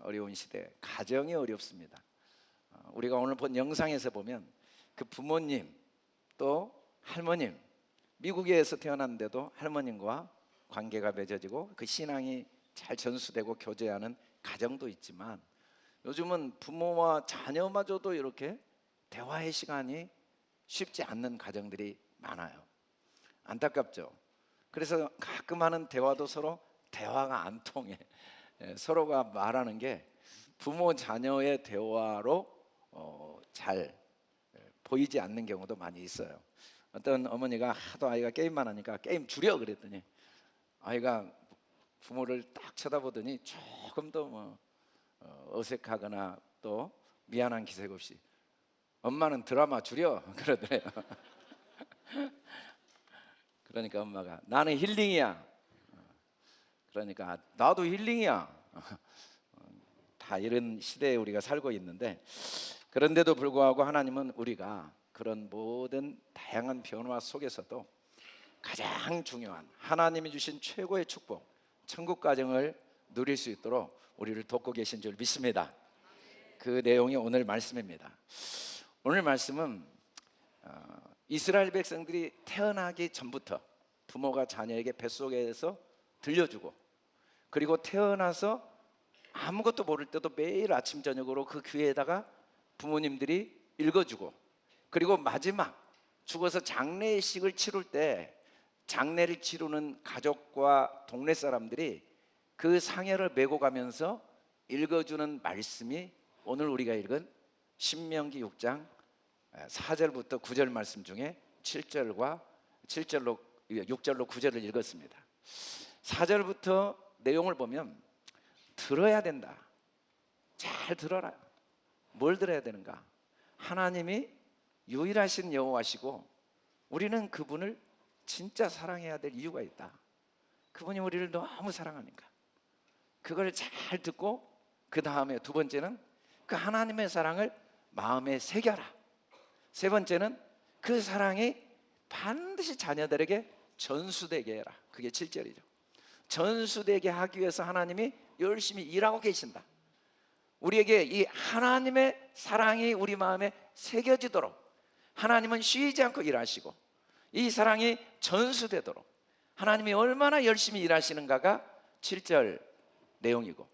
어려운 시대, 가정이 어렵습니다. 우리가 오늘 본 영상에서 보면 그 부모님 또 할머님, 미국에서 태어났는데도 할머님과 관계가 맺어지고 그 신앙이 잘 전수되고 교제하는 가정도 있지만, 요즘은 부모와 자녀마저도 이렇게 대화의 시간이 쉽지 않는 가정들이 많아요. 안타깝죠. 그래서 가끔 하는 대화도 서로 대화가 안 통해. 서로가 말하는 게 부모 자녀의 대화로 잘 보이지 않는 경우도 많이 있어요. 어떤 어머니가 하도 아이가 게임만 하니까 게임 줄여 그랬더니 아이가 부모를 딱 쳐다보더니 조금 더 어색하거나 또 미안한 기색 없이 엄마는 드라마 줄여 그러더래요. 그러니까 엄마가 나는 힐링이야. 그러니까 나도 힐링이야. 다 이런 시대에 우리가 살고 있는데, 그런데도 불구하고 하나님은 우리가 그런 모든 다양한 변화 속에서도 가장 중요한 하나님이 주신 최고의 축복, 천국 가정을 누릴 수 있도록 우리를 돕고 계신 줄 믿습니다. 그 내용이 오늘 말씀입니다. 오늘 말씀은 이스라엘 백성들이 태어나기 전부터 부모가 자녀에게 뱃속에서 들려주고, 그리고 태어나서 아무것도 모를 때도 매일 아침 저녁으로 그 귀에다가 부모님들이 읽어주고, 그리고 마지막 죽어서 장례식을 치룰 때 장례를 치르는 가족과 동네 사람들이 그 상여를 메고 가면서 읽어주는 말씀이 오늘 우리가 읽은 신명기 6장 4절부터 9절 말씀 중에 6절로 9절을 읽었습니다. 4절부터 내용을 보면 들어야 된다. 잘 들어라. 뭘 들어야 되는가? 하나님이 유일하신 여호와시고 우리는 그분을 진짜 사랑해야 될 이유가 있다. 그분이 우리를 너무 사랑하니까. 그걸 잘 듣고 그 다음에 두 번째는 그 하나님의 사랑을 마음에 새겨라. 세 번째는 그 사랑이 반드시 자녀들에게 전수되게 해라. 그게 7절이죠. 전수되게 하기 위해서 하나님이 열심히 일하고 계신다. 우리에게 이 하나님의 사랑이 우리 마음에 새겨지도록 하나님은 쉬지 않고 일하시고, 이 사랑이 전수되도록 하나님이 얼마나 열심히 일하시는가가 7절 내용이고,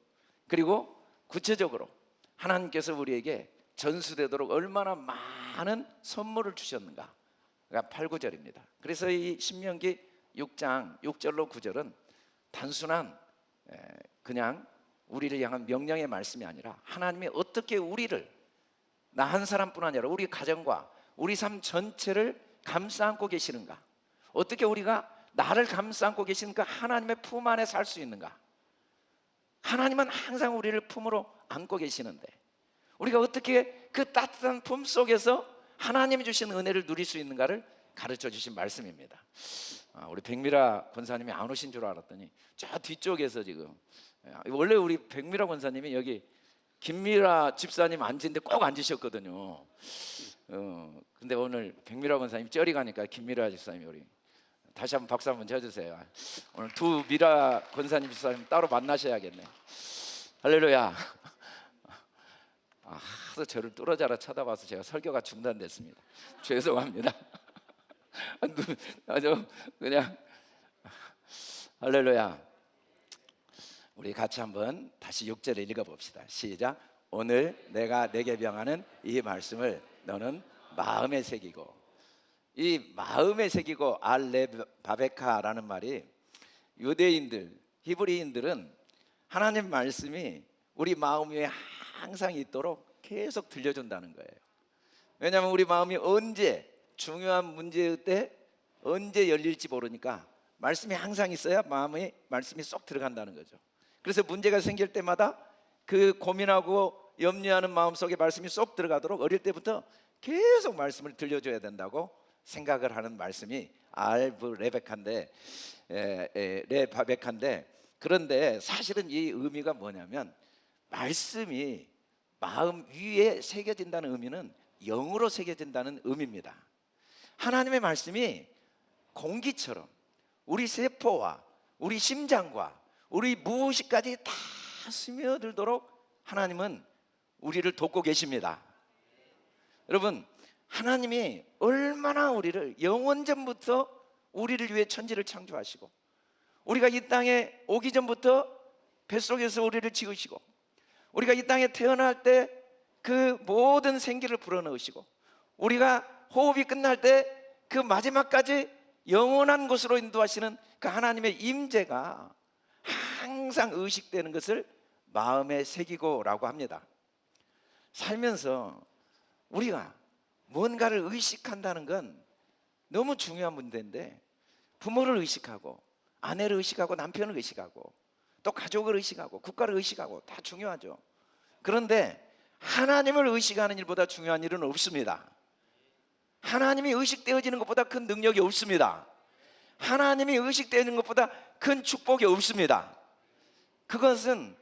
그리고 구체적으로 하나님께서 우리에게 전수되도록 얼마나 많은 선물을 주셨는가가 8, 9절입니다. 그래서 이 신명기 6장 6절로 9절은 단순한 그냥 우리를 향한 명령의 말씀이 아니라 하나님이 어떻게 우리를, 나 한 사람뿐 아니라 우리 가정과 우리 삶 전체를 감싸 안고 계시는가, 어떻게 우리가 나를 감싸 안고 계시는가, 하나님의 품 안에 살 수 있는가. 하나님은 항상 우리를 품으로 안고 계시는데 우리가 어떻게 그 따뜻한 품 속에서 하나님이 주신 은혜를 누릴 수 있는가를 가르쳐 주신 말씀입니다. 우리 백미라 권사님이 안 오신 줄 알았더니 저 뒤쪽에서 지금, 원래 우리 백미라 권사님이 여기 김미라 집사님 앉은데 꼭 앉으셨거든요. 근데 오늘 백미라 권사님 쩌리 가니까 김미라 집사님이 우리 다시 한번 박수 한번 쳐주세요. 오늘 두 미라 권사님 집사님 따로 만나셔야겠네. 할렐루야. 하도 저를 뚫어져라 쳐다봐서 제가 설교가 중단됐습니다. 죄송합니다. 그냥 할렐루야. 우리 같이 한번 다시 6절을 읽어봅시다. 시작. 오늘 내가 내게 명하는 이 말씀을 너는 마음에 새기고. 이 마음에 새기고 알레바베카라는 말이 유대인들, 히브리인들은 하나님 말씀이 우리 마음 위에 항상 있도록 계속 들려준다는 거예요. 왜냐하면 우리 마음이 언제 중요한 문제일 때 언제 열릴지 모르니까 말씀이 항상 있어야 마음에 말씀이 쏙 들어간다는 거죠. 그래서 문제가 생길 때마다 그 고민하고 염려하는 마음속에 말씀이 쏙 들어가도록 어릴 때부터 계속 말씀을 들려줘야 된다고 생각을 하는 말씀이 레바베카인데, 그런데 사실은 이 의미가 뭐냐면 말씀이 마음 위에 새겨진다는 의미는 영으로 새겨진다는 의미입니다. 하나님의 말씀이 공기처럼 우리 세포와 우리 심장과 우리 무의식까지 다 스며들도록 하나님은 우리를 돕고 계십니다. 여러분, 하나님이 얼마나 우리를 영원전부터 우리를 위해 천지를 창조하시고, 우리가 이 땅에 오기 전부터 뱃속에서 우리를 지으시고, 우리가 이 땅에 태어날 때 그 모든 생기를 불어넣으시고, 우리가 호흡이 끝날 때 그 마지막까지 영원한 곳으로 인도하시는 그 하나님의 임재가 항상 의식되는 것을 마음에 새기고라고 합니다. 살면서 우리가 뭔가를 의식한다는 건 너무 중요한 문제인데, 부모를 의식하고 아내를 의식하고 남편을 의식하고 또 가족을 의식하고 국가를 의식하고 다 중요하죠. 그런데 하나님을 의식하는 일보다 중요한 일은 없습니다. 하나님이 의식되어지는 것보다 큰 능력이 없습니다. 하나님이 의식되는 것보다 큰 축복이 없습니다. 그것은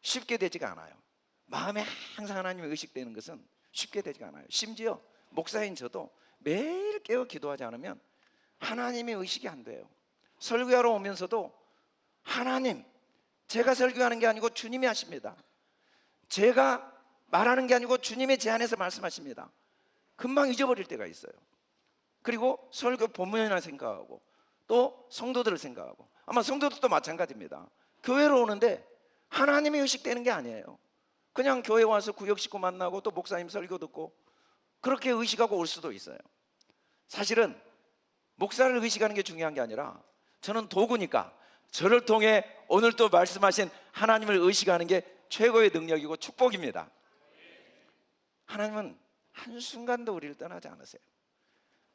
쉽게 되지가 않아요. 마음에 항상 하나님이 의식되는 것은 쉽게 되지가 않아요. 심지어 목사인 저도 매일 깨어 기도하지 않으면 하나님의 의식이 안 돼요. 설교하러 오면서도 하나님, 제가 설교하는 게 아니고 주님이 하십니다. 제가 말하는 게 아니고 주님의 제안에서 말씀하십니다. 금방 잊어버릴 때가 있어요. 그리고 설교 본문이나 생각하고 또 성도들을 생각하고, 아마 성도들도 마찬가지입니다. 교회로 오는데 하나님이 의식되는 게 아니에요. 그냥 교회 와서 구역 식구 만나고 또 목사님 설교 듣고 그렇게 의식하고 올 수도 있어요. 사실은 목사를 의식하는 게 중요한 게 아니라 저는 도구니까 저를 통해 오늘 또 말씀하신 하나님을 의식하는 게 최고의 능력이고 축복입니다. 하나님은 한순간도 우리를 떠나지 않으세요.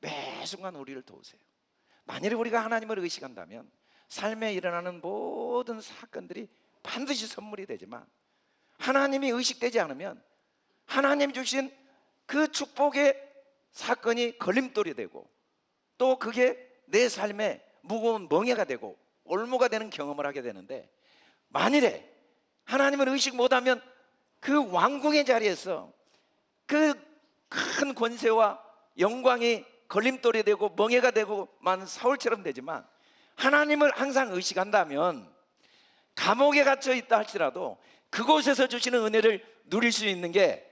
매 순간 우리를 도우세요. 만일에 우리가 하나님을 의식한다면 삶에 일어나는 모든 사건들이 반드시 선물이 되지만, 하나님이 의식되지 않으면 하나님 주신 그 축복의 사건이 걸림돌이 되고, 또 그게 내 삶에 무거운 멍에가 되고 올무가 되는 경험을 하게 되는데, 만일에 하나님을 의식 못하면 그 왕궁의 자리에서 그 큰 권세와 영광이 걸림돌이 되고 멍에가 되고만 사울처럼 되지만, 하나님을 항상 의식한다면 감옥에 갇혀 있다 할지라도 그곳에서 주시는 은혜를 누릴 수 있는 게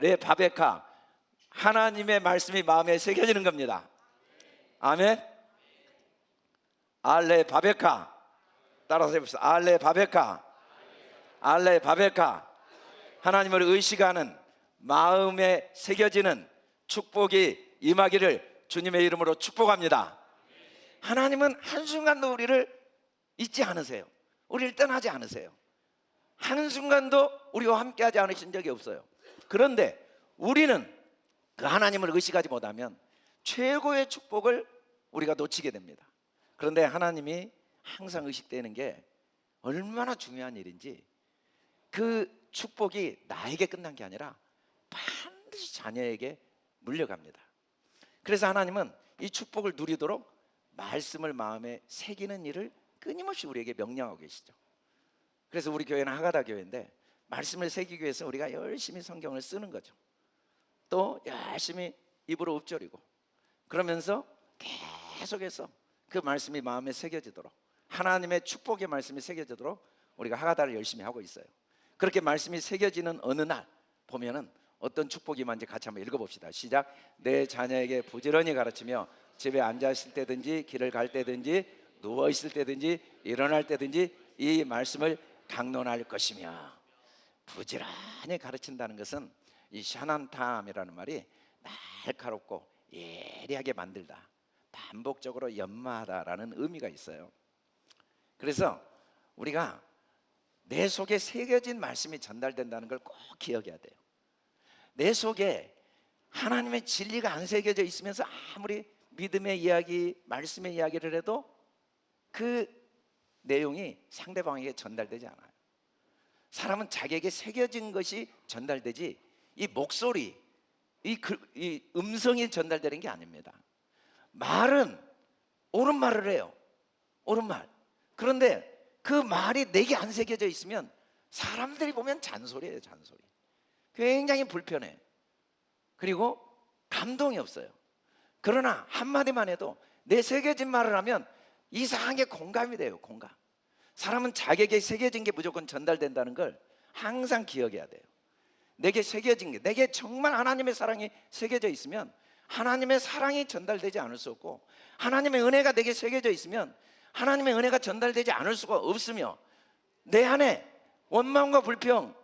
레바베카, 하나님의 말씀이 마음에 새겨지는 겁니다. 아멘. 알레바베카, 따라서 해봅시다. 알레바베카. 하나님을 의식하는 마음에 새겨지는 축복이 임하기를 주님의 이름으로 축복합니다. 하나님은 한순간도 우리를 잊지 않으세요. 우리를 떠나지 않으세요. 한순간도 우리와 함께하지 않으신 적이 없어요. 그런데 우리는 그 하나님을 의식하지 못하면 최고의 축복을 우리가 놓치게 됩니다. 그런데 하나님이 항상 의식되는 게 얼마나 중요한 일인지, 그 축복이 나에게 끝난 게 아니라 반드시 자녀에게 물려갑니다. 그래서 하나님은 이 축복을 누리도록 말씀을 마음에 새기는 일을 끊임없이 우리에게 명령하고 계시죠. 그래서 우리 교회는 하가다 교회인데, 말씀을 새기기 위해서 우리가 열심히 성경을 쓰는 거죠. 또 열심히 입으로 읊조리고, 그러면서 계속해서 그 말씀이 마음에 새겨지도록, 하나님의 축복의 말씀이 새겨지도록 우리가 하가다를 열심히 하고 있어요. 그렇게 말씀이 새겨지는 어느 날 보면은 어떤 축복이 임한지 같이 한번 읽어봅시다. 시작. 내 자녀에게 부지런히 가르치며 집에 앉아 있을 때든지 길을 갈 때든지 누워 있을 때든지 일어날 때든지 이 말씀을 강론할 것이며. 부지런히 가르친다는 것은 이 샤난탐이라는 말이 날카롭고 예리하게 만들다, 반복적으로 연마하다라는 의미가 있어요. 그래서 우리가 내 속에 새겨진 말씀이 전달된다는 걸 꼭 기억해야 돼요. 내 속에 하나님의 진리가 안 새겨져 있으면서 아무리 믿음의 이야기, 말씀의 이야기를 해도 그 내용이 상대방에게 전달되지 않아요. 사람은 자기에게 새겨진 것이 전달되지, 이 목소리, 이 음성이 전달되는 게 아닙니다. 말은 옳은 말을 해요. 옳은 말. 그런데 그 말이 내게 안 새겨져 있으면 사람들이 보면 잔소리예요. 잔소리. 굉장히 불편해. 그리고 감동이 없어요. 그러나 한마디만 해도 내 새겨진 말을 하면 이상하게 공감이 돼요. 공감. 사람은 자기에게 새겨진 게 무조건 전달된다는 걸 항상 기억해야 돼요. 내게 새겨진 게, 내게 정말 하나님의 사랑이 새겨져 있으면 하나님의 사랑이 전달되지 않을 수 없고, 하나님의 은혜가 내게 새겨져 있으면 하나님의 은혜가 전달되지 않을 수가 없으며, 내 안에 원망과 불평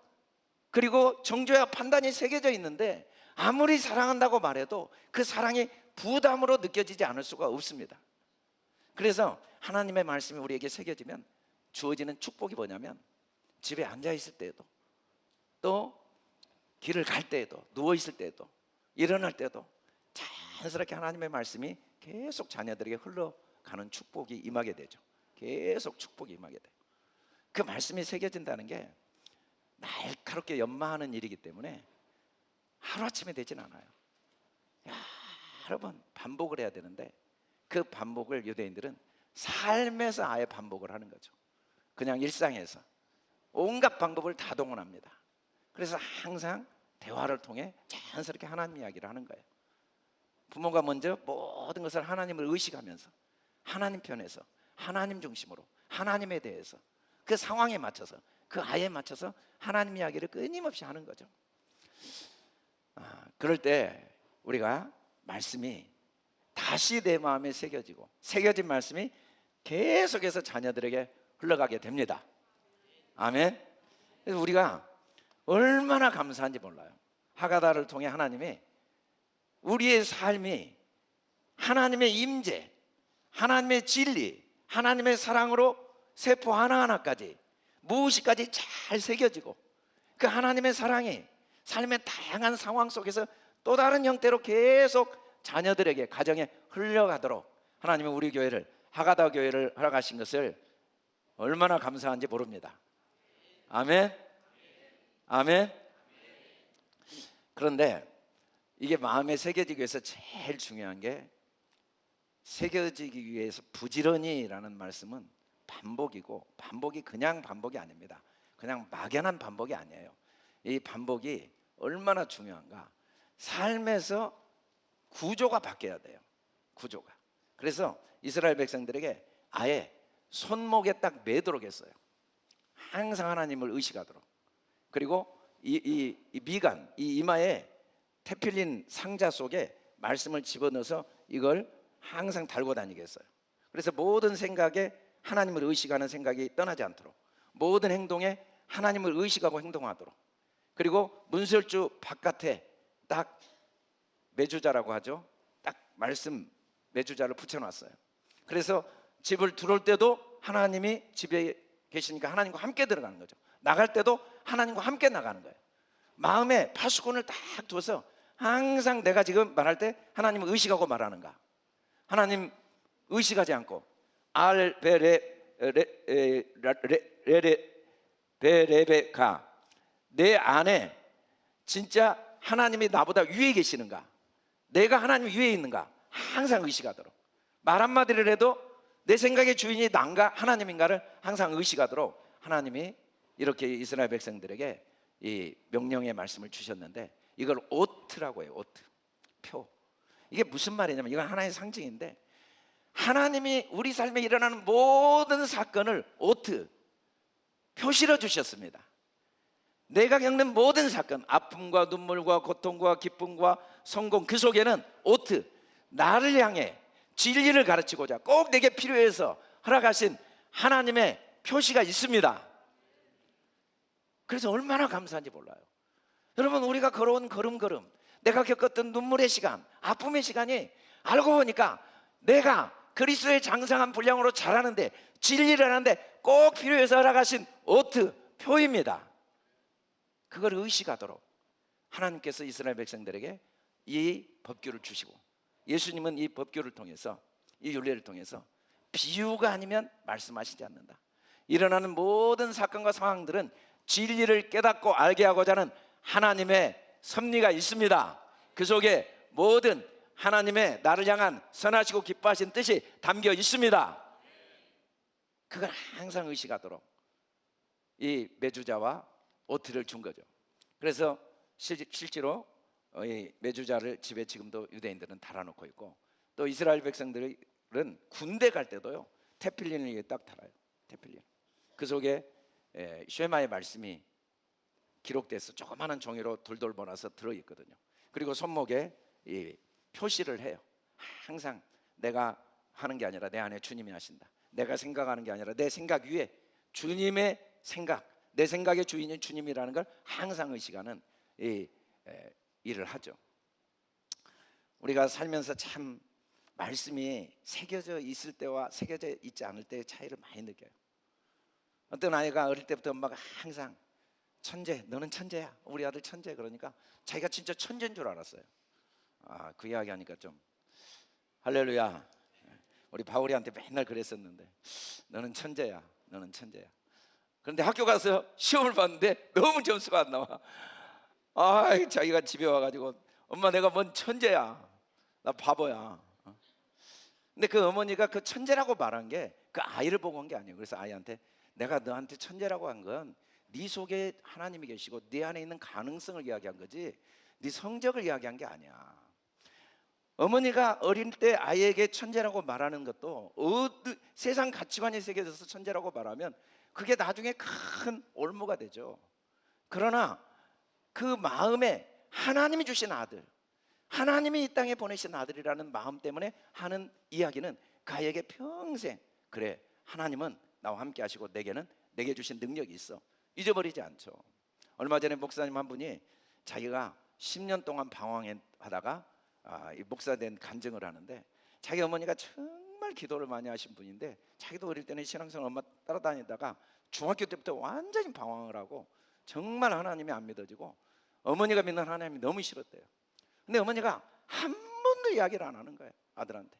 그리고 정죄와 판단이 새겨져 있는데 아무리 사랑한다고 말해도 그 사랑이 부담으로 느껴지지 않을 수가 없습니다. 그래서 하나님의 말씀이 우리에게 새겨지면 주어지는 축복이 뭐냐면, 집에 앉아 있을 때에도, 또 길을 갈 때에도, 누워 있을 때에도, 일어날 때도 자연스럽게 하나님의 말씀이 계속 자녀들에게 흘러가는 축복이 임하게 되죠. 계속 축복이 임하게 돼요. 그 말씀이 새겨진다는 게 날카롭게 연마하는 일이기 때문에 하루아침에 되진 않아요. 여러 번 반복을 해야 되는데, 그 반복을 유대인들은 삶에서 아예 반복을 하는 거죠. 그냥 일상에서 온갖 방법을 다 동원합니다. 그래서 항상 대화를 통해 자연스럽게 하나님 이야기를 하는 거예요. 부모가 먼저 모든 것을 하나님을 의식하면서, 하나님 편에서, 하나님 중심으로, 하나님에 대해서, 그 상황에 맞춰서, 그 아이에 맞춰서 하나님 이야기를 끊임없이 하는 거죠. 그럴 때 우리가 말씀이 다시 내 마음에 새겨지고, 새겨진 말씀이 계속해서 자녀들에게 흘러가게 됩니다. 아멘. 그래서 우리가 얼마나 감사한지 몰라요. 하가다를 통해 하나님이 우리의 삶이 하나님의 임재, 하나님의 진리, 하나님의 사랑으로 세포 하나하나까지 무엇이까지 잘 새겨지고, 그 하나님의 사랑이 삶의 다양한 상황 속에서 또 다른 형태로 계속 자녀들에게, 가정에 흘러가도록 하나님은 우리 교회를, 하가다 교회를 허락하신 것을 얼마나 감사한지 모릅니다. 아멘. 아멘. 그런데 이게 마음에 새겨지기 위해서 제일 중요한 게, 새겨지기 위해서 부지런히라는 말씀은 반복이고, 반복이 그냥 반복이 아닙니다. 그냥 막연한 반복이 아니에요. 이 반복이 얼마나 중요한가. 삶에서 구조가 바뀌어야 돼요. 구조가. 그래서 이스라엘 백성들에게 아예 손목에 딱 매도록 했어요. 항상 하나님을 의식하도록. 그리고 이 미간, 이 이마에 테필린 상자 속에 말씀을 집어넣어서 이걸 항상 달고 다니게 했어요. 그래서 모든 생각에 하나님을 의식하는 생각이 떠나지 않도록, 모든 행동에 하나님을 의식하고 행동하도록. 그리고 문설주 바깥에 딱 매주자라고 하죠. 딱 말씀 매주자를 붙여놨어요. 그래서 집을 들어올 때도 하나님이 집에 계시니까 하나님과 함께 들어가는 거죠. 나갈 때도 하나님과 함께 나가는 거예요. 마음에 파수꾼을 딱 둬서 항상 내가 지금 말할 때 하나님을 의식하고 말하는가, 하나님 의식하지 않고 베레베카, 내 안에 진짜 하나님이 나보다 위에 계시는가, 내가 하나님 위에 있는가 항상 의식하도록, 말 한마디를 해도 내 생각의 주인이 난가 하나님인가를 항상 의식하도록 하나님이 이렇게 이스라엘 백성들에게 이 명령의 말씀을 주셨는데, 이걸 오트라고 해요. 오트, 표. 이게 무슨 말이냐면, 이건 하나의 상징인데, 하나님이 우리 삶에 일어나는 모든 사건을 오트, 표시로 주셨습니다. 내가 겪는 모든 사건, 아픔과 눈물과 고통과 기쁨과 성공, 그 속에는 오트, 나를 향해 진리를 가르치고자 꼭 내게 필요해서 허락하신 하나님의 표시가 있습니다. 그래서 얼마나 감사한지 몰라요. 여러분, 우리가 걸어온 걸음걸음, 내가 겪었던 눈물의 시간, 아픔의 시간이 알고 보니까 내가 그리스도의 장성한 분량으로 자라는데, 진리를 하는데 꼭 필요해서 허락하신 오트, 표입니다. 그걸 의식하도록 하나님께서 이스라엘 백성들에게 이 법규를 주시고, 예수님은 이 법규를 통해서, 이 윤례를 통해서 비유가 아니면 말씀하시지 않는다. 일어나는 모든 사건과 상황들은 진리를 깨닫고 알게 하고자 하는 하나님의 섭리가 있습니다. 그 속에 모든 하나님의 나를 향한 선하시고 기뻐하신 뜻이 담겨 있습니다. 그걸 항상 의식하도록 이 매주자와 오트를 준 거죠. 그래서 실제로 이 매주자를 집에 지금도 유대인들은 달아놓고 있고, 또 이스라엘 백성들은 군대 갈 때도요 테필린을 딱 달아요. 테필린. 그 속에 쉐마의 말씀이 기록돼서 조그마한 종이로 돌돌 몰아서 들어있거든요. 그리고 손목에 이 표시를 해요. 항상 내가 하는 게 아니라 내 안에 주님이 하신다. 내가 생각하는 게 아니라 내 생각 위에 주님의 생각, 내 생각의 주인이 주님이라는 걸 항상 의식하는 이 일을 하죠. 우리가 살면서 참 말씀이 새겨져 있을 때와 새겨져 있지 않을 때의 차이를 많이 느껴요. 어떤 아이가 어릴 때부터 엄마가 항상 천재, 너는 천재야, 우리 아들 천재, 그러니까 자기가 진짜 천재인 줄 알았어요. 그 이야기 하니까 좀 할렐루야. 우리 바울이한테 맨날 그랬었는데 너는 천재야, 너는 천재야. 그런데 학교 가서 시험을 봤는데 너무 점수가 안 나와. 자기가 집에 와가지고 엄마, 내가 뭔 천재야, 나 바보야. 근데 그 어머니가 그 천재라고 말한 게 그 아이를 보고 한 게 아니에요. 그래서 아이한테 내가 너한테 천재라고 한 건 네 속에 하나님이 계시고 네 안에 있는 가능성을 이야기한 거지 네 성적을 이야기한 게 아니야. 어머니가 어릴 때 아이에게 천재라고 말하는 것도 세상 가치관이 새겨져서 천재라고 말하면 그게 나중에 큰 올무가 되죠. 그러나 그 마음에 하나님이 주신 아들, 하나님이 이 땅에 보내신 아들이라는 마음 때문에 하는 이야기는 그 아이에게 평생, 그래, 하나님은 나와 함께 하시고 내게 주신 능력이 있어, 잊어버리지 않죠. 얼마 전에 목사님 한 분이 자기가 10년 동안 방황하다가 이 목사 된 간증을 하는데, 자기 어머니가 정말 기도를 많이 하신 분인데 자기도 어릴 때는 신앙생활 엄마 따라다니다가 중학교 때부터 완전히 방황을 하고 정말 하나님이 안 믿어지고 어머니가 믿는 하나님이 너무 싫었대요. 근데 어머니가 한 번도 이야기를 안 하는 거예요, 아들한테.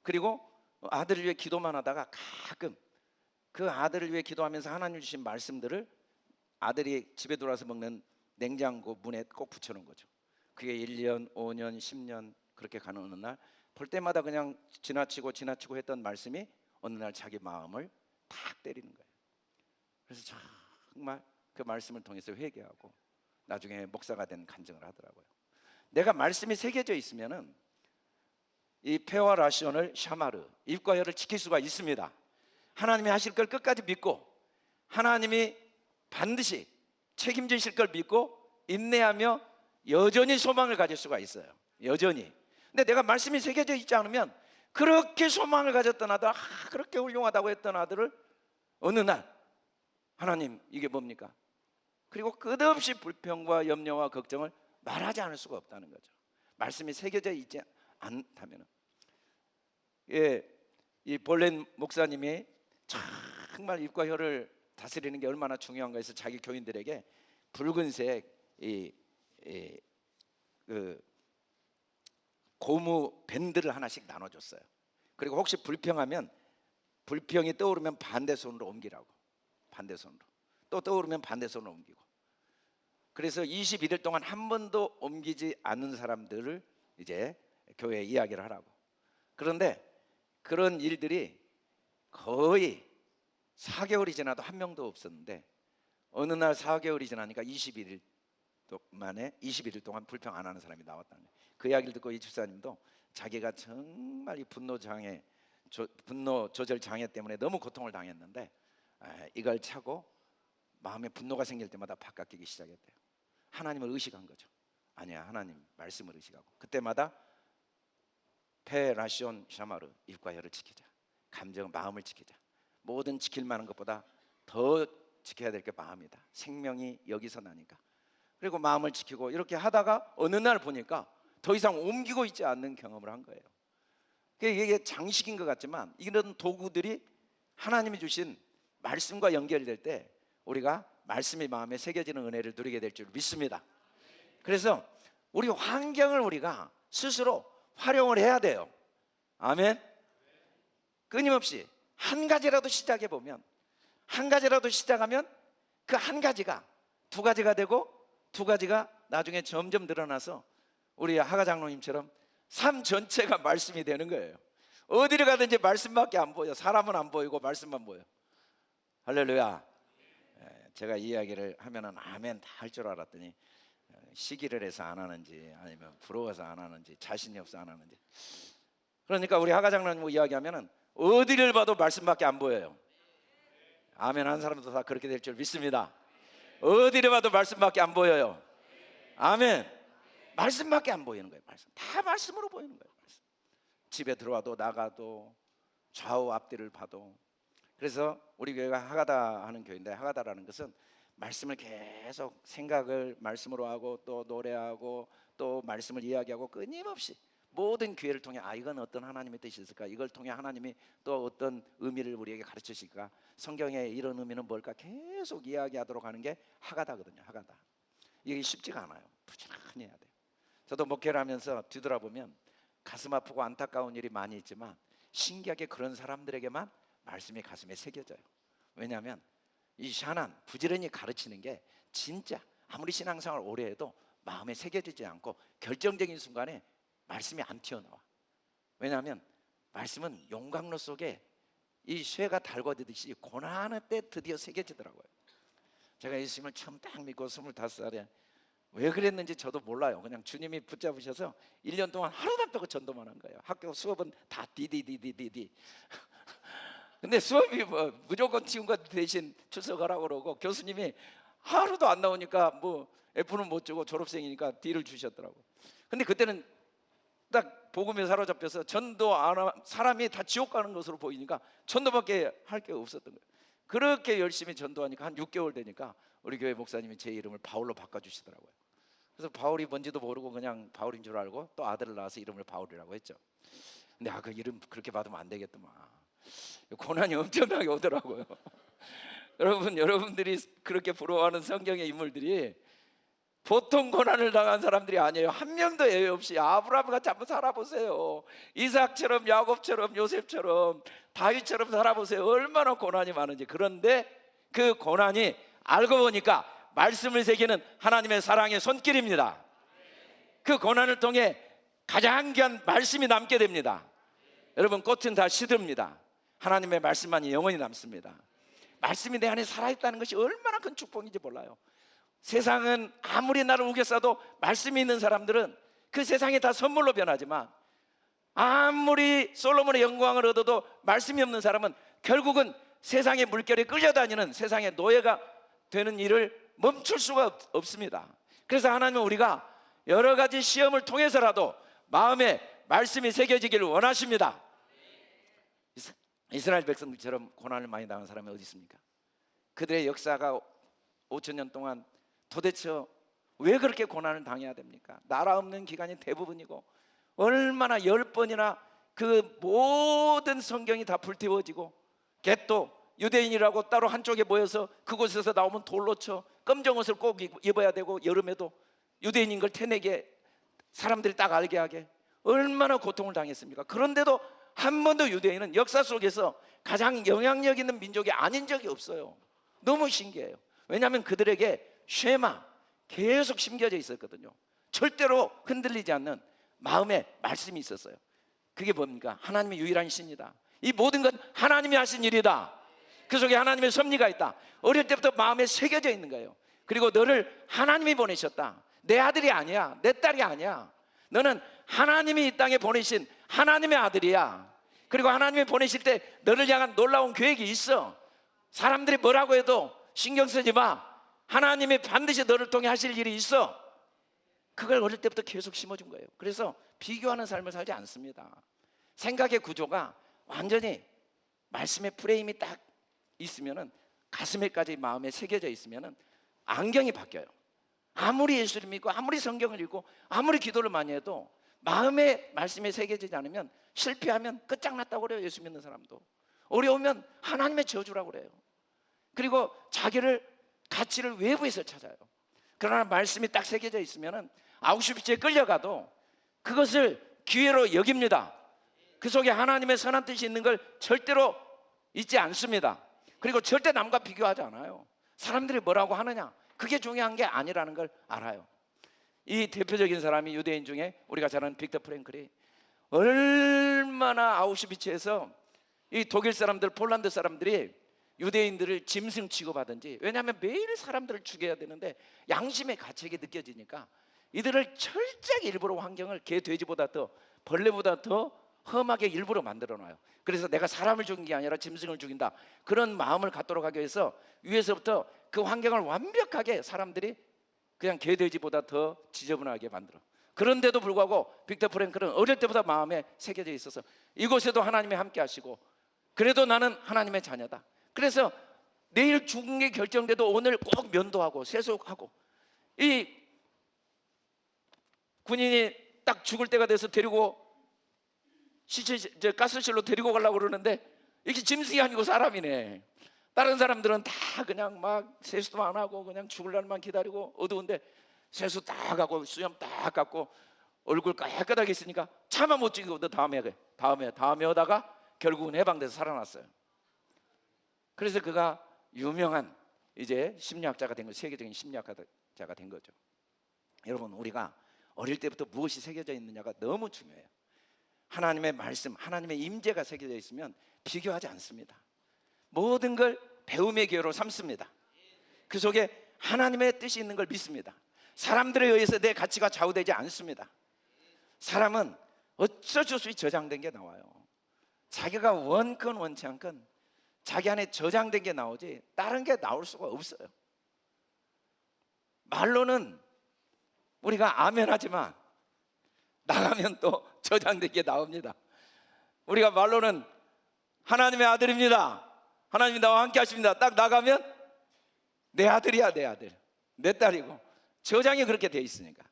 그리고 아들을 위해 기도만 하다가 가끔 그 아들을 위해 기도하면서 하나님 주신 말씀들을 아들이 집에 들어와서 먹는 냉장고 문에 꼭 붙여놓은 거죠. 그게 1년, 5년, 10년 그렇게 가는 어느 날 볼 때마다 그냥 지나치고 했던 말씀이 어느 날 자기 마음을 탁 때리는 거예요. 그래서 정말 그 말씀을 통해서 회개하고 나중에 목사가 된 간증을 하더라고요. 내가 말씀이 새겨져 있으면은 이 페와 라시온을 샤마르, 입과 혀를 지킬 수가 있습니다. 하나님이 하실 걸 끝까지 믿고 하나님이 반드시 책임지실 걸 믿고 인내하며 여전히 소망을 가질 수가 있어요. 여전히. 근데 내가 말씀이 새겨져 있지 않으면 그렇게 소망을 가졌던 아들, 그렇게 훌륭하다고 했던 아들을 어느 날 하나님 이게 뭡니까? 그리고 끝없이 불평과 염려와 걱정을 말하지 않을 수가 없다는 거죠. 말씀이 새겨져 있지 않다면. 이 볼렌 목사님이 정말 입과 혀를 다스리는 게 얼마나 중요한가 해서 자기 교인들에게 붉은색 고무 밴드를 하나씩 나눠줬어요. 그리고 혹시 불평이 떠오르면 반대손으로 옮기라고, 반대손으로. 또 떠오르면 반대손으로 옮기고. 그래서 21일 동안 한 번도 옮기지 않는 사람들을 이제 교회에 이야기를 하라고. 그런데 그런 일들이 거의 4개월이 지나도 한 명도 없었는데 어느 날 4개월이 지나니까 21일 동안 불평 안 하는 사람이 나왔다는 거예요. 그 이야기를 듣고 이 집사님도 자기가 정말 이 분노 조절 장애 때문에 너무 고통을 당했는데 이걸 차고 마음에 분노가 생길 때마다 바뀌기 시작했대요. 하나님을 의식한 거죠. 아니야, 하나님 말씀을 의식하고 그때마다 페 라시온 샤마르, 입과 혀를 지키자, 감정, 마음을 지키자. 모든 지킬 만한 것보다 더 지켜야 될 게 마음이다. 생명이 여기서 나니까. 그리고 마음을 지키고 이렇게 하다가 어느 날 보니까 더 이상 옮기고 있지 않는 경험을 한 거예요. 이게 장식인 것 같지만 이런 도구들이 하나님이 주신 말씀과 연결될 때 우리가 말씀이 마음에 새겨지는 은혜를 누리게 될 줄 믿습니다. 그래서 우리 환경을 우리가 스스로 활용을 해야 돼요. 아멘. 끊임없이 한 가지라도 시작해 보면, 한 가지라도 시작하면 그 한 가지가 두 가지가 되고 두 가지가 나중에 점점 늘어나서 우리 하가 장로님처럼 삶 전체가 말씀이 되는 거예요. 어디를 가든지 말씀밖에 안 보여. 사람은 안 보이고 말씀만 보여. 할렐루야. 제가 이 이야기를 하면은 아멘 다 할 줄 알았더니 시기를 해서 안 하는지 아니면 부러워서 안 하는지 자신이 없어 안 하는지. 그러니까 우리 하가 장로님 이야기하면은 어디를 봐도 말씀밖에 안 보여요. 아멘 한 사람도 다 그렇게 될 줄 믿습니다. 어디를 봐도 말씀밖에 안 보여요. 아멘. 말씀밖에 안 보이는 거예요. 말씀. 다 말씀으로 보이는 거예요. 말씀. 집에 들어와도 나가도 좌우 앞뒤를 봐도. 그래서 우리 교회가 하가다 하는 교회인데, 하가다라는 것은 말씀을 계속 생각을 말씀으로 하고 또 노래하고 또 말씀을 이야기하고 끊임없이 모든 기회를 통해 이건 어떤 하나님의 뜻이 있을까, 이걸 통해 하나님이 또 어떤 의미를 우리에게 가르치실까, 성경에 이런 의미는 뭘까 계속 이야기하도록 하는 게 하가다거든요. 하가다. 이게 쉽지가 않아요. 부지런히 해야 돼요. 저도 목회를 하면서 뒤돌아보면 가슴 아프고 안타까운 일이 많이 있지만 신기하게 그런 사람들에게만 말씀이 가슴에 새겨져요. 왜냐하면 이 샤난 부지런히 가르치는 게 진짜 아무리 신앙생활 오래 해도 마음에 새겨지지 않고 결정적인 순간에 말씀이 안 튀어나와. 왜냐하면 말씀은 용광로 속에 이 쇠가 달궈지듯이 고난의 때 드디어 새겨지더라고요. 제가 예수님을 처음 딱 믿고 25살에 왜 그랬는지 저도 몰라요. 그냥 주님이 붙잡으셔서 1년 동안 하루도 안 빼고 전도만 한 거예요. 학교 수업은 다 디디디디디디. 근데 수업이 뭐 무조건 친구가 대신 출석하라고 그러고 사님이 하루도 안 나오니까 뭐 F는 못 주고 졸업생이니까 D를 주셨더라고. 근데 그때는 딱 복음에 사로잡혀서 전도 안 하, 사람이 다 지옥 가는 것으로 보이니까 전도밖에 할 게 없었던 거예요. 그렇게 열심히 전도하니까 한 6개월 되니까 우리 교회 목사님이 제 이름을 바울로 바꿔주시더라고요. 그래서 바울이 뭔지도 모르고 그냥 바울인 줄 알고 또 아들을 낳아서 이름을 바울이라고 했죠. 근데 그 이름 그렇게 받으면 안 되겠더만. 고난이 엄청나게 오더라고요. 여러분들이 그렇게 부러워하는 성경의 인물들이 보통 고난을 당한 사람들이 아니에요. 한 명도 예외 없이 아브라함같이 한번 살아보세요. 이삭처럼, 야곱처럼, 요셉처럼, 다윗처럼 살아보세요. 얼마나 고난이 많은지. 그런데 그 고난이 알고 보니까 말씀을 새기는 하나님의 사랑의 손길입니다. 그 고난을 통해 가장 귀한 말씀이 남게 됩니다. 여러분, 꽃은 다 시듭니다. 하나님의 말씀만이 영원히 남습니다. 말씀이 내 안에 살아있다는 것이 얼마나 큰 축복인지 몰라요. 세상은 아무리 나를 우겨싸도 말씀이 있는 사람들은 그 세상이 다 선물로 변하지만, 아무리 솔로몬의 영광을 얻어도 말씀이 없는 사람은 결국은 세상의 물결에 끌려다니는 세상의 노예가 되는 일을 멈출 수가 없습니다. 그래서 하나님은 우리가 여러 가지 시험을 통해서라도 마음에 말씀이 새겨지기를 원하십니다. 이스라엘 백성들처럼 고난을 많이 당한 사람이 어디 있습니까? 그들의 역사가 5,000년 동안 도대체 왜 그렇게 고난을 당해야 됩니까? 나라 없는 기간이 대부분이고, 얼마나 10번이나 그 모든 성경이 다 불태워지고, 겟도 유대인이라고 따로 한쪽에 모여서 그곳에서 나오면 돌로 쳐, 검정 옷을 꼭 입어야 되고, 여름에도 유대인인 걸 태내게 사람들이 딱 알게 하게 얼마나 고통을 당했습니까? 그런데도 한 번도 유대인은 역사 속에서 가장 영향력 있는 민족이 아닌 적이 없어요. 너무 신기해요. 왜냐하면 그들에게 쉐마 계속 심겨져 있었거든요. 절대로 흔들리지 않는 마음의 말씀이 있었어요. 그게 뭡니까? 하나님의 유일한 신이다. 이 모든 건 하나님이 하신 일이다. 그 속에 하나님의 섭리가 있다. 어릴 때부터 마음에 새겨져 있는 거예요. 그리고 너를 하나님이 보내셨다. 내 아들이 아니야, 내 딸이 아니야. 너는 하나님이 이 땅에 보내신 하나님의 아들이야. 그리고 하나님이 보내실 때 너를 향한 놀라운 계획이 있어. 사람들이 뭐라고 해도 신경 쓰지 마. 하나님이 반드시 너를 통해 하실 일이 있어. 그걸 어릴 때부터 계속 심어준 거예요. 그래서 비교하는 삶을 살지 않습니다. 생각의 구조가 완전히 말씀의 프레임이 딱 있으면은, 가슴에까지 마음에 새겨져 있으면은 안경이 바뀌어요. 아무리 예수를 믿고 아무리 성경을 읽고 아무리 기도를 많이 해도 마음에 말씀이 새겨지지 않으면, 실패하면 끝장났다고 그래요. 예수 믿는 사람도 어려우면 하나님의 저주라고 그래요. 그리고 자기를 가치를 외부에서 찾아요. 그러나 말씀이 딱 새겨져 있으면 아우슈비츠에 끌려가도 그것을 기회로 여깁니다. 그 속에 하나님의 선한 뜻이 있는 걸 절대로 잊지 않습니다. 그리고 절대 남과 비교하지 않아요. 사람들이 뭐라고 하느냐, 그게 중요한 게 아니라는 걸 알아요. 이 대표적인 사람이 유대인 중에 우리가 잘 아는 빅터 프랭클이 얼마나 아우슈비츠에서 이 독일 사람들, 폴란드 사람들이 유대인들을 짐승 취급하든지, 왜냐하면 매일 사람들을 죽여야 되는데 양심의 가책이 느껴지니까 이들을 철저하게 일부러 환경을 개, 돼지보다 더, 벌레보다 더 험하게 일부러 만들어 놔요. 그래서 내가 사람을 죽인 게 아니라 짐승을 죽인다, 그런 마음을 갖도록 하기 위해서 위에서부터 그 환경을 완벽하게 사람들이 그냥 개돼지보다 더 지저분하게 만들어. 그런데도 불구하고 빅터 프랭클은 어릴 때부터 마음에 새겨져 있어서 이곳에도 하나님이 함께 하시고, 그래도 나는 하나님의 자녀다. 그래서 내일 죽은 게 결정돼도 오늘 꼭 면도하고 세수하고, 이 군인이 딱 죽을 때가 돼서 데리고 가스실로 데리고 가려고 그러는데 이게 짐승이 아니고 사람이네. 다른 사람들은 다 그냥 막 세수도 안 하고 그냥 죽을 날만 기다리고 어두운데 세수 딱 하고 수염 딱 갖고 얼굴 깨끗하게 있으니까 차마 못 찍고 다음에 하다가 결국은 해방돼서 살아났어요. 그래서 그가 유명한 이제 심리학자가 된 거죠. 세계적인 심리학자가 된 거죠. 여러분, 우리가 어릴 때부터 무엇이 새겨져 있느냐가 너무 중요해요. 하나님의 말씀, 하나님의 임재가 새겨져 있으면 비교하지 않습니다. 모든 걸 배움의 기회로 삼습니다. 그 속에 하나님의 뜻이 있는 걸 믿습니다. 사람들에 의해서 내 가치가 좌우되지 않습니다. 사람은 어쩔 수 없이 저장된 게 나와요. 자기가 원건 원치 않건 자기 안에 저장된 게 나오지 다른 게 나올 수가 없어요. 말로는 우리가 아멘 하지만 나가면 또 저장된 게 나옵니다. 우리가 말로는 하나님의 아들입니다, 하나님이 나와 함께 하십니다, 딱 나가면 내 아들이야, 내 아들, 내 딸이고, 저장이 그렇게 돼 있으니까.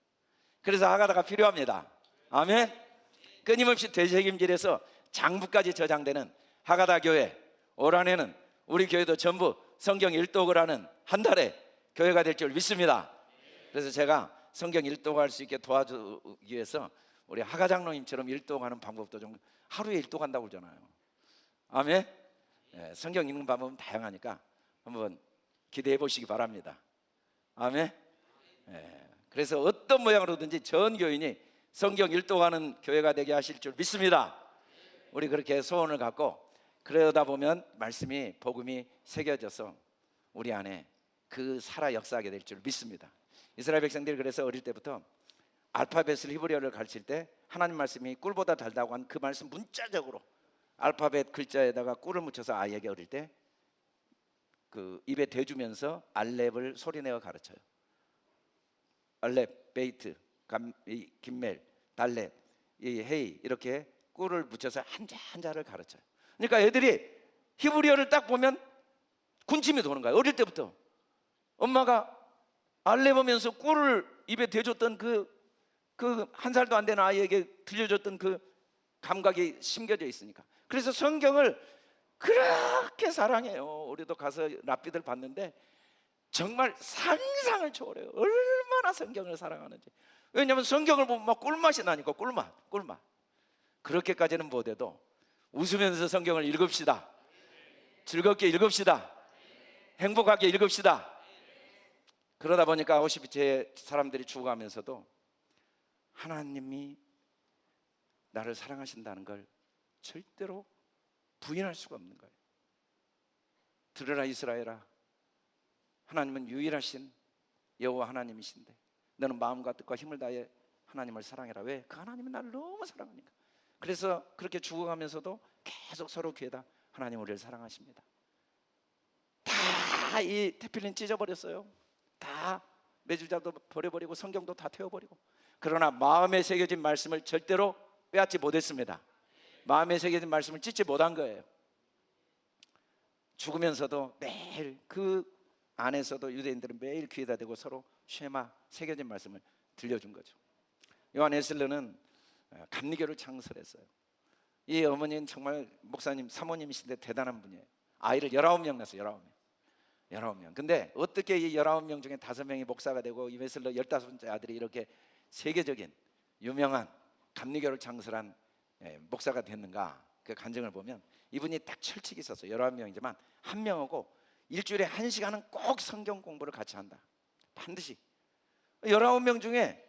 그래서 하가다가 필요합니다. 아멘. 끊임없이 되새김질해서 장부까지 저장되는 하가다 교회, 올 한해는 우리 교회도 전부 성경 일독을 하는 한 달의 교회가 될 줄 믿습니다. 그래서 제가 성경 일독할 수 있게 도와주기 위해서 우리 하가 장로님처럼 일독하는 방법도 좀, 하루에 일독한다고 그러잖아요. 아멘. 성경 읽는 방법은 다양하니까 한번 기대해 보시기 바랍니다. 아멘. 그래서 어떤 모양으로든지 전 교인이 성경 일독하는 교회가 되게 하실 줄 믿습니다. 우리 그렇게 소원을 갖고 그러다 보면 말씀이, 복음이 새겨져서 우리 안에 그 살아 역사하게 될 줄 믿습니다. 이스라엘 백성들이 그래서 어릴 때부터 알파벳을, 히브리어를 가르칠 때 하나님 말씀이 꿀보다 달다고 한 그 말씀 문자적으로 알파벳 글자에다가 꿀을 묻혀서 아이에게 어릴 때 그 입에 대주면서 알렙을 소리내어 가르쳐요. 알렙, 베이트, 김멜, 달렙, 이 헤이, 이렇게 꿀을 묻혀서 한자 한자를 가르쳐요. 그러니까 애들이 히브리어를 딱 보면 군침이 도는 거예요. 어릴 때부터 엄마가 알렙 보면서 꿀을 입에 대줬던 그 한 살도 안 되는 아이에게 들려줬던 그 감각이 심겨져 있으니까. 그래서 성경을 그렇게 사랑해요. 우리도 가서 랍비들 봤는데 정말 상상을 초월해요. 얼마나 성경을 사랑하는지. 왜냐하면 성경을 보면 막 꿀맛이 나니까. 꿀맛. 그렇게까지는 못해도 웃으면서 성경을 읽읍시다. 즐겁게 읽읍시다. 행복하게 읽읍시다. 그러다 보니까 50째 사람들이 죽어가면서도 하나님이 나를 사랑하신다는 걸 절대로 부인할 수가 없는 거예요. 들으라 이스라엘아, 하나님은 유일하신 여호와 하나님이신데 너는 마음과 뜻과 힘을 다해 하나님을 사랑해라. 왜? 그 하나님은 나를 너무 사랑하니까. 그래서 그렇게 죽어가면서도 계속 서로 귀에다 하나님 우리를 사랑하십니다. 다 이 테필린 찢어버렸어요. 다 메주자도 버려버리고 성경도 다 태워버리고. 그러나 마음에 새겨진 말씀을 절대로 빼앗지 못했습니다. 마음에 새겨진 말씀을 찢지 못한 거예요. 죽으면서도 매일 그 안에서도 유대인들은 매일 귀에다 대고 서로 쉐마, 새겨진 말씀을 들려준 거죠. 요한 웨슬리는 감리교를 창설했어요. 이 어머니는 정말 목사님, 사모님이신데 대단한 분이에요. 아이를 19명 낳았어요. 19명. 근데 어떻게 이 19명 중에 5명이 목사가 되고 이 웨슬리 15번째 아들이 이렇게 세계적인 유명한 감리교를 창설한 목사가 됐는가? 그 간증을 보면 이분이 딱 철칙이 있었어요. 19명이지만 한 명하고 일주일에 1시간은 꼭 성경 공부를 같이 한다. 반드시. 19명 중에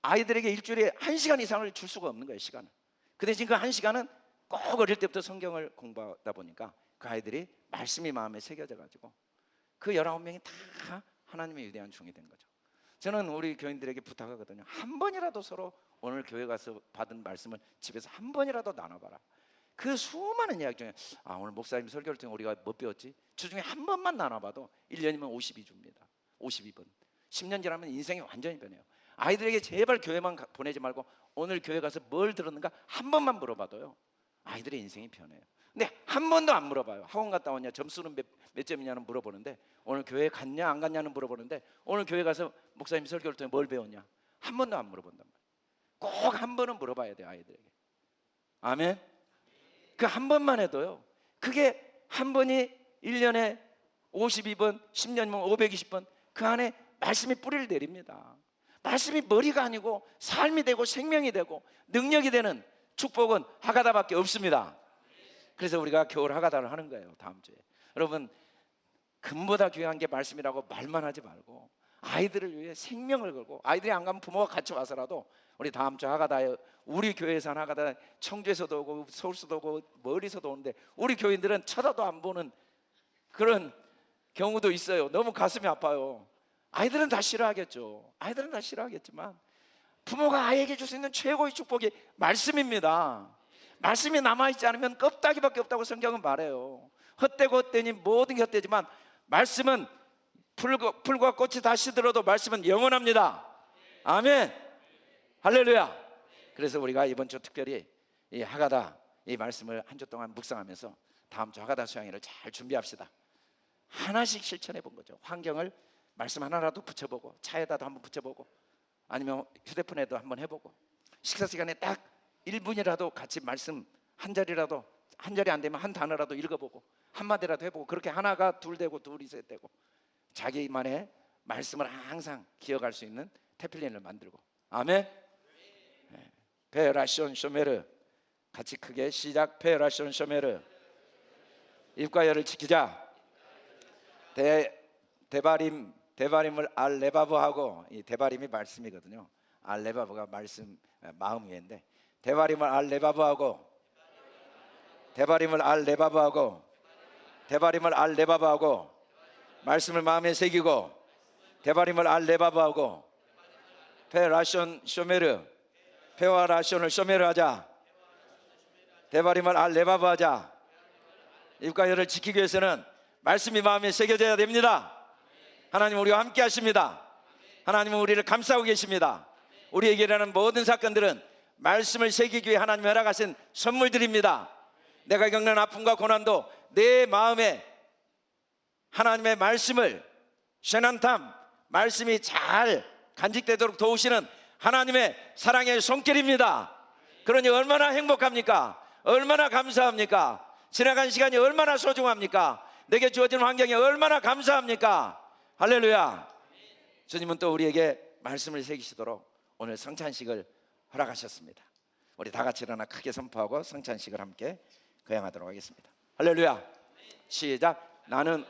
아이들에게 일주일에 1시간 이상을 줄 수가 없는 거예요, 시간을. 그 대신 그 1시간은 꼭 어릴 때부터 성경을 공부하다 보니까 그 아이들이 말씀이 마음에 새겨져 가지고 그 19명이 다 하나님의 위대한 종이 된 거죠. 저는 우리 교인들에게 부탁하거든요. 한 번이라도 서로 오늘 교회 가서 받은 말씀을 집에서 한 번이라도 나눠봐라. 그 수많은 이야기 중에 오늘 목사님 설교를 통해 우리가 뭐 배웠지? 주중에 한 번만 나눠봐도 1년이면 52주입니다. 52번. 10년 지나면 인생이 완전히 변해요. 아이들에게 제발 교회만 보내지 말고 오늘 교회 가서 뭘 들었는가 한 번만 물어봐도요, 아이들의 인생이 변해요. 근데 한 번도 안 물어봐요. 학원 갔다 왔냐, 점수는 몇 점이냐는 물어보는데, 오늘 교회 갔냐 안 갔냐는 물어보는데, 오늘 교회 가서 목사님 설교를 통해 뭘 배웠냐 한 번도 안 물어본단 말이에요. 꼭 한 번은 물어봐야 돼요, 아이들에게. 아멘. 그 한 번만 해도요, 그게 한 번이 1년에 52번, 10년이면 520번, 그 안에 말씀이 뿌리를 내립니다. 말씀이 머리가 아니고 삶이 되고 생명이 되고 능력이 되는 축복은 하가다밖에 없습니다. 그래서 우리가 겨울 하가다를 하는 거예요, 다음 주에. 여러분, 금보다 귀한 게 말씀이라고 말만 하지 말고 아이들을 위해 생명을 걸고, 아이들이 안 가면 부모가 같이 와서라도 우리 다음 주 하가다에, 우리 교회에서 하가다 청주에서도 오고 서울서도 오고 멀리서도 오는데 우리 교인들은 쳐다도 안 보는 그런 경우도 있어요. 너무 가슴이 아파요. 아이들은 다 싫어하겠죠. 아이들은 다 싫어하겠지만 부모가 아이에게 줄 수 있는 최고의 축복이 말씀입니다. 말씀이 남아있지 않으면 껍데기밖에 없다고 성경은 말해요. 헛되고 헛되니 모든 게 헛되지만 말씀은 풀과 꽃이 다 시들어도 말씀은 영원합니다. 아멘. 할렐루야. 그래서 우리가 이번 주 특별히 이 하가다 이 말씀을 한 주 동안 묵상하면서 다음 주 하가다 수양회를 잘 준비합시다. 하나씩 실천해 본 거죠. 환경을 말씀 하나라도 붙여보고, 차에다도 한번 붙여보고, 아니면 휴대폰에도 한번 해보고, 식사 시간에 딱 1분이라도 같이 말씀 한 자리라도, 한 자리 안 되면 한 단어라도 읽어보고 한마디라도 해보고, 그렇게 하나가 둘 되고 둘이 셋 되고 자기만의 말씀을 항상 기억할 수 있는 테필린을 만들고. 아멘. 베라시온 쇼메르, 같이 크게 시작. 베라시온 쇼메르. 입과 열을 지키자. 대바림을 알레바브하고, 이 대바림이 말씀이거든요. 알레바브가 말씀, 마음 위인데, 대바림을 알레바브하고, 대바림을 알레바브하고, 대바림을 알레바브하고, 말씀을 마음에 새기고, 대바림을 알레바브하고, 페라시온 쇼메르, 페와 라시온을 쇼메르 하자. 대바림을 알레바브하자. 입과 열을 지키기 위해서는 말씀이 마음에 새겨져야 됩니다. 하나님 우리와 함께 하십니다. 하나님은 우리를 감싸고 계십니다. 우리에게 일어나는 모든 사건들은 말씀을 새기기 위해 하나님이 허락하신 선물들입니다. 내가 겪는 아픔과 고난도 내 마음에 하나님의 말씀을, 쉐난탐, 말씀이 잘 간직되도록 도우시는 하나님의 사랑의 손길입니다. 그러니 얼마나 행복합니까? 얼마나 감사합니까? 지나간 시간이 얼마나 소중합니까? 내게 주어진 환경이 얼마나 감사합니까? 할렐루야. 주님은 또 우리에게 말씀을 새기시도록 오늘 성찬식을 허락하셨습니다. 우리 다 같이 일어나 크게 선포하고 성찬식을 함께 거행하도록 하겠습니다. 할렐루야. 시작. 나는